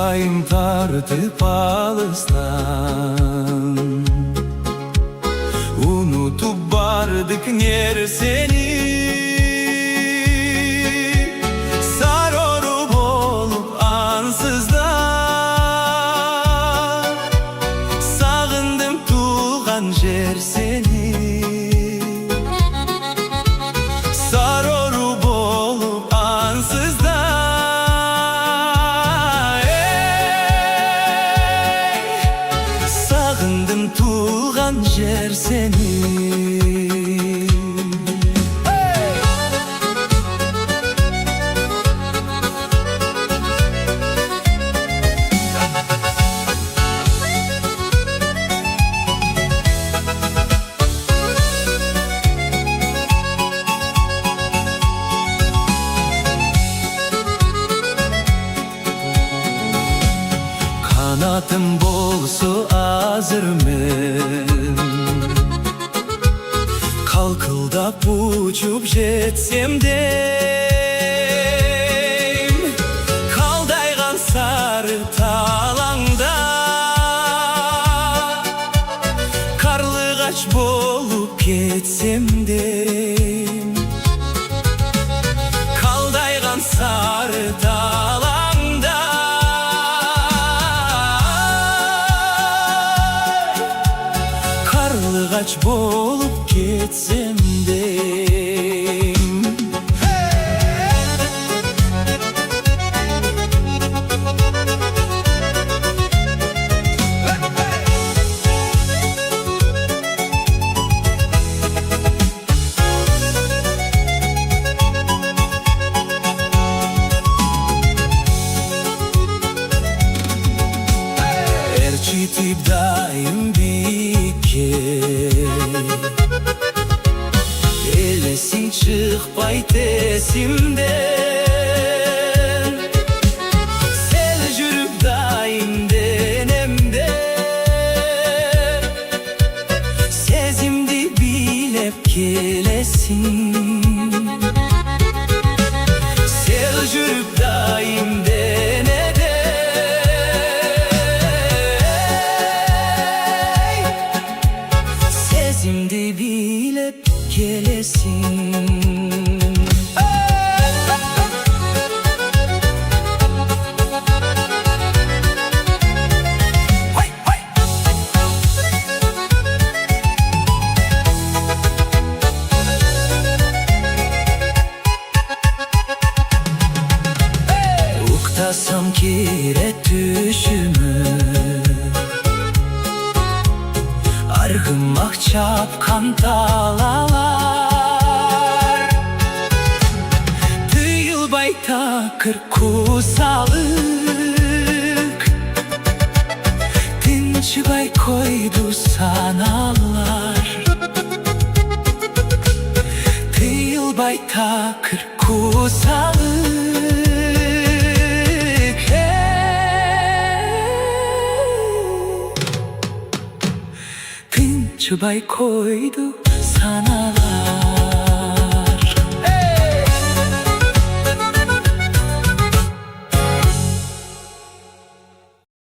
bayım tartıp alıstan, unutup bardık yer seni. Sarhorup olup ansızda sağındım tuğan jer seni. Sarhorup olup ansızda sağındım tuğan jer seni. Kanatım bolsu azırmen, kalkıldap uçup jetsem deyim. Kaldaygan sarı talangda karlıgaç bolup ketsem deyim. Kaldaygan sarı talangda karlıgaç bolup ketsem deyim. Erçitip daim bike elesin çıkpay tesimden. Sel jürüp daim denemde sezimdi bilep kelesin. Sel jürüp daim denede sezimdi bilep kelesin. Uktasam kiret düşümü, argımak çapkan dalalar. Tıyılbay takır kusalık, dinçibay koydu sanalar. Tıyılbay takır kusalık, çıbay koydu sanalar.